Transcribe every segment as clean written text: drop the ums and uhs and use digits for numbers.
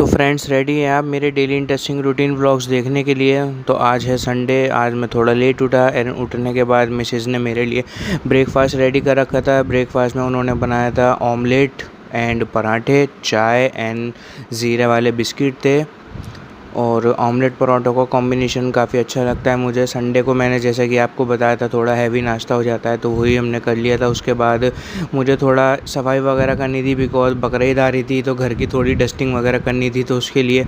तो friends ready हैं आप मेरे डेली इंटरेस्टिंग रूटीन व्लॉग्स देखने के लिए। तो आज है संडे, आज मैं थोड़ा लेट उठा एंड उठने के बाद मिसेज़ ने मेरे लिए ब्रेकफास्ट रेडी कर रखा था। ब्रेकफास्ट में उन्होंने बनाया था ऑमलेट एंड पराठे, चाय एंड ज़ीरे वाले बिस्किट थे। और ऑमलेट पराठों का कॉम्बिनेशन काफ़ी अच्छा लगता है मुझे। संडे को मैंने जैसा कि आपको बताया था थोड़ा हैवी नाश्ता हो जाता है, तो वही हमने कर लिया था। उसके बाद मुझे थोड़ा सफाई वगैरह करनी थी बिकॉज़ बकरीद आ रही थी, तो घर की थोड़ी डस्टिंग वगैरह करनी थी। तो उसके लिए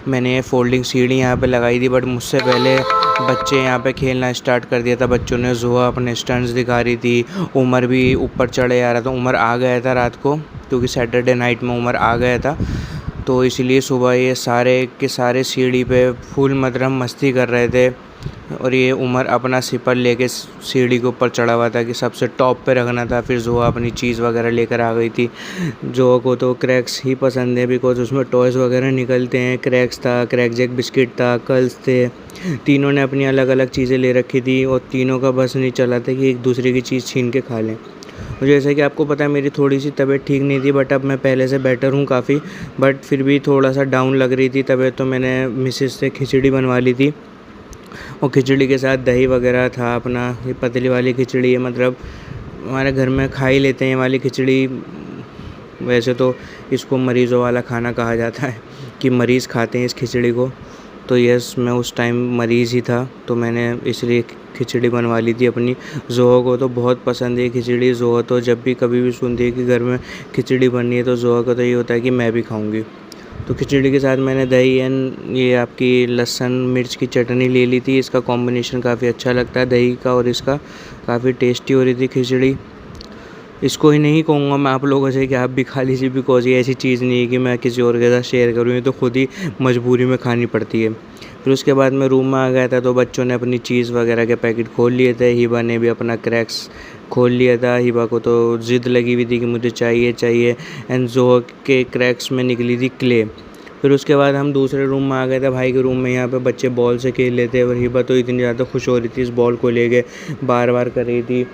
मैंने फोल्डिंग सीढ़ी यहाँ पे लगाई थी, बट मुझसे पहले बच्चे यहाँ पे खेलना स्टार्ट कर दिया था। बच्चों ने जुआ अपने स्टंट्स दिखा रही थी। उमर भी ऊपर चढ़े आ रहा था। उमर आ गया था रात को, क्योंकि सैटरडे नाइट में उमर आ गया था, तो इसलिए सुबह ये सारे के सारे सीढ़ी पे फुल मतलब मस्ती कर रहे थे। और ये उमर अपना सिपर लेके सीढ़ी के ऊपर चढ़ा हुआ था कि सबसे टॉप पे रखना था। फिर जोआ अपनी चीज़ वगैरह लेकर आ गई थी। जोआ को तो क्रैक्स ही पसंद है बिकॉज उसमें टॉयज़ वगैरह निकलते हैं। क्रैक्स था, क्रैक जैक बिस्किट था, कर्ल्स थे। तीनों ने अपनी अलग अलग चीज़ें ले रखी थी और तीनों का बस नहीं चला था कि एक दूसरे की चीज़ छीन के खा लें। और जैसे कि आपको पता है मेरी थोड़ी सी तबीयत ठीक नहीं थी, बट अब मैं पहले से बेटर हूँ काफ़ी। बट फिर भी थोड़ा सा डाउन लग रही थी तबीयत, तो मैंने मिसेस से खिचड़ी बनवा ली थी। और खिचड़ी के साथ दही वगैरह था अपना। ये पतली वाली खिचड़ी है, मतलब हमारे घर में खा ही लेते हैं ये वाली खिचड़ी। वैसे तो इसको मरीज़ों वाला खाना कहा जाता है कि मरीज़ खाते हैं इस खिचड़ी को। तो यस, मैं उस टाइम मरीज़ ही था, तो मैंने इसलिए खिचड़ी बनवा ली थी अपनी। जोहा को तो बहुत पसंद है खिचड़ी। जोहा तो जब भी कभी भी सुनती है कि घर में खिचड़ी बननी है, तो जोहा का तो ये होता है कि मैं भी खाऊंगी। तो खिचड़ी के साथ मैंने दही एंड ये आपकी लहसुन मिर्च की चटनी ले ली थी। इसका कॉम्बिनेशन काफ़ी अच्छा लगता है दही का और इसका। काफ़ी टेस्टी हो रही थी खिचड़ी। इसको ही नहीं कहूँगा मैं आप लोगों से कि आप भी खा लीजिए, बिकॉज ये ऐसी चीज़ नहीं है कि मैं किसी और के साथ शेयर करूँ। ये तो खुद ही मजबूरी में खानी पड़ती है। फिर उसके बाद मैं रूम में आ गया था, तो बच्चों ने अपनी चीज़ वगैरह के पैकेट खोल लिए थे। हिबा ने भी अपना क्रैक्स खोल लिया था। हिबा को तो ज़िद लगी हुई थी कि मुझे चाहिए चाहिए। एंड जोहा के क्रैक्स में निकली थी क्ले। फिर उसके बाद हम दूसरे रूम में आ गए थे, भाई के रूम में। यहाँ पे बच्चे बॉल से खेल लेते और हिबा तो इतनी ज़्यादा खुश हो रही थी इस बॉल को लेके, बार बार कर रही थी।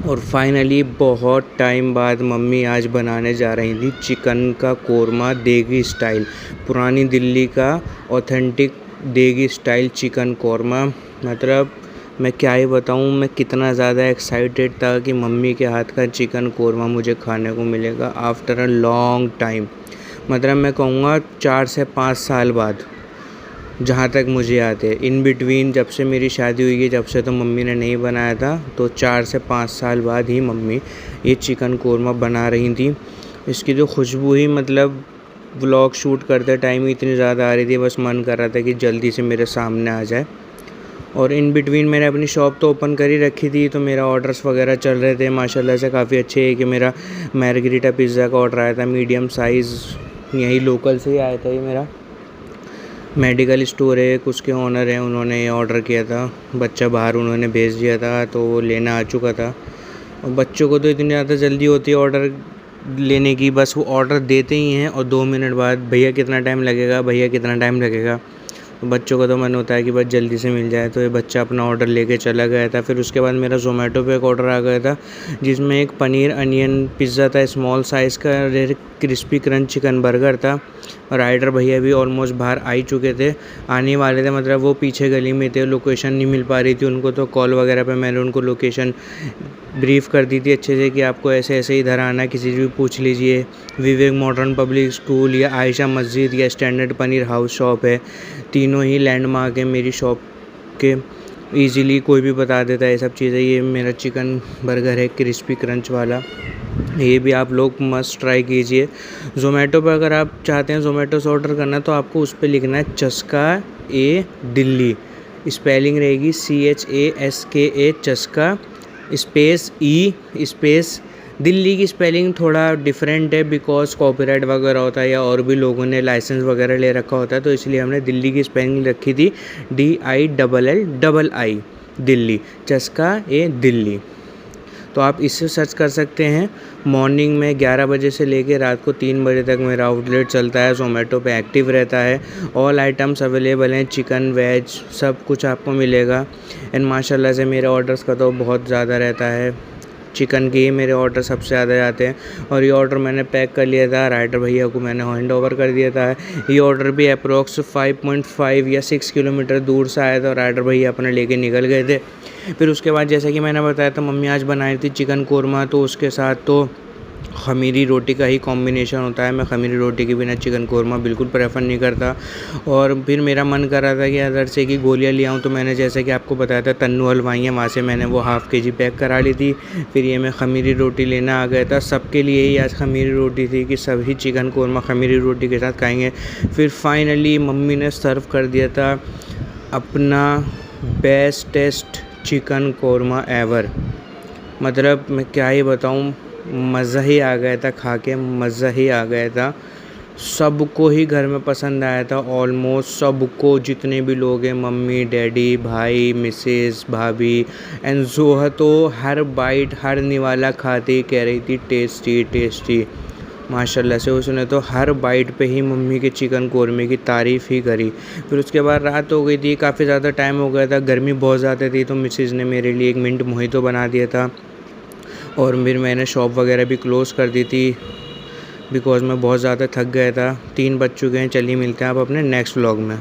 और फाइनली बहुत टाइम बाद मम्मी आज बनाने जा रही थी चिकन का कोरमा देगी स्टाइल। पुरानी दिल्ली का ऑथेंटिक देगी स्टाइल चिकन कोरमा। मतलब मैं क्या ही बताऊँ, मैं कितना ज़्यादा एक्साइटेड था कि मम्मी के हाथ का चिकन कोरमा मुझे खाने को मिलेगा आफ्टर अ लॉन्ग टाइम। मतलब मैं कहूँगा 4 से 5 साल बाद, जहाँ तक मुझे याद है। इन बिटवीन जब से मेरी शादी हुई है, जब से तो मम्मी ने नहीं बनाया था, तो 4 से 5 साल बाद ही मम्मी ये चिकन कोरमा बना रही थी। इसकी जो खुशबू ही मतलब व्लॉग शूट करते टाइम ही इतनी ज़्यादा आ रही थी, बस मन कर रहा था कि जल्दी से मेरे सामने आ जाए। और इन बिटवीन मैंने अपनी शॉप तो ओपन कर ही रखी थी, तो मेरा ऑर्डर्स वगैरह चल रहे थे माशाल्लाह से काफ़ी अच्छे। है कि मेरा मैर्गरीटा पिज़्ज़ा का ऑर्डर आया था, मीडियम साइज़, यहीं लोकल से ही आया था। ये मेरा मेडिकल स्टोर है, उसके ओनर हैं, उन्होंने ये ऑर्डर किया था। बच्चा बाहर उन्होंने भेज दिया था, तो वो लेना आ चुका था। और बच्चों को तो इतनी ज़्यादा जल्दी होती है ऑर्डर लेने की, बस वो ऑर्डर देते ही हैं और 2 मिनट बाद भैया कितना टाइम लगेगा, भैया कितना टाइम लगेगा। बच्चों का तो मन होता है कि बस जल्दी से मिल जाए। तो ये बच्चा अपना ऑर्डर लेके चला गया था। फिर उसके बाद मेरा ज़ोमैटो पे एक ऑर्डर आ गया था, जिसमें एक पनीर अनियन पिज़्ज़ा था, स्मॉल साइज़ का, red crispy crunch chicken burger था। और राइडर भैया भी ऑलमोस्ट बाहर आ ही चुके थे, आने वाले थे। मतलब वो पीछे गली में थे, लोकेशन नहीं मिल पा रही थी उनको, तो कॉल वगैरह पे मैंने उनको लोकेशन ब्रीफ कर दी थी अच्छे से कि आपको ऐसे ऐसे इधर आना है, किसी से भी पूछ लीजिए। विवेक मॉडर्न पब्लिक स्कूल या आयशा मस्जिद या स्टैंडर्ड पनीर हाउस शॉप है, तीनों ही लैंडमार्क है मेरी शॉप के। ईज़िली कोई भी बता देता है ये सब चीज़ें। ये मेरा चिकन बर्गर है क्रिस्पी क्रंच वाला, ये भी आप लोग मस्ट ट्राई कीजिए। ज़ोमैटो पर अगर आप चाहते हैं ज़ोमैटो से ऑर्डर करना, तो आपको उस पर लिखना है चस्का ए दिल्ली। स्पेलिंग रहेगी CHASKA चस्का स्पेस ई स्पेस दिल्ली। की स्पेलिंग थोड़ा डिफरेंट है बिकॉज कॉपीराइट वगैरह होता है, या और भी लोगों ने लाइसेंस वगैरह ले रखा होता है, तो इसलिए हमने दिल्ली की स्पेलिंग रखी थी DILLII दिल्ली, चस्का ए दिल्ली। तो आप इससे सर्च कर सकते हैं। मॉर्निंग में 11 बजे से लेके रात को 3 बजे तक मेरा आउटलेट चलता है, ज़ोमैटो पे एक्टिव रहता है। ऑल आइटम्स अवेलेबल हैं, चिकन वेज सब कुछ आपको मिलेगा। एंड माशाल्लाह से मेरे ऑर्डर्स का तो बहुत ज़्यादा रहता है। चिकन के ही मेरे ऑर्डर सबसे ज़्यादा जाते हैं। और ये ऑर्डर मैंने पैक कर लिया था, राइडर भैया को मैंने हैंड ओवर कर दिया था। ये ऑर्डर भी अप्रोक्स 5.5 या 6 किलोमीटर दूर से आया था और राइडर भैया अपने लेके निकल गए थे। फिर उसके बाद जैसा कि मैंने बताया था, मम्मी आज बनाई थी चिकन कोरमा, तो उसके साथ तो खमीरी रोटी का ही कॉम्बिनेशन होता है। मैं खमीरी रोटी के बिना चिकन कोरमा बिल्कुल प्रेफर नहीं करता। और फिर मेरा मन कर रहा था कि अदर से की गोलियाँ ले आऊँ, तो मैंने जैसे कि आपको बताया था तन्नू हलवाई है, वहाँ से मैंने वो हाफ़ केजी पैक करा ली थी। फिर ये मैं खमीरी रोटी लेने आ गया था। सबके लिए ही आज खमीरी रोटी थी कि सभी चिकन कोरमा खमीरी रोटी के साथ खाएँगे। फिर फाइनली मम्मी ने सर्व कर दिया था अपना बेस्टेस्ट चिकन कोरमा एवर। मतलब मैं क्या ही बताऊँ, मज़ा ही आ गया था खा के, मज़ा ही आ गया था। सबको ही घर में पसंद आया था, ऑलमोस्ट सबको, जितने भी लोग हैं, मम्मी, डैडी, भाई, मिसेस, भाभी एंड जोहा, तो हर बाइट हर निवाला खाते कह रही थी टेस्टी टेस्टी। माशाल्लाह से उसने तो हर बाइट पे ही मम्मी के चिकन कोरमे की तारीफ़ ही करी। फिर उसके बाद रात हो गई थी, काफ़ी ज़्यादा टाइम हो गया था, गर्मी बहुत ज़्यादा थी, तो मिसेज़ ने मेरे लिए 1 मिनट मोहितो बना दिया था। और फिर मैंने शॉप वगैरह भी क्लोज़ कर दी थी बिकॉज़ मैं बहुत ज़्यादा थक गया था। 3 बज चुके हैं। चलिए मिलते हैं आप अपने नेक्स्ट व्लॉग में।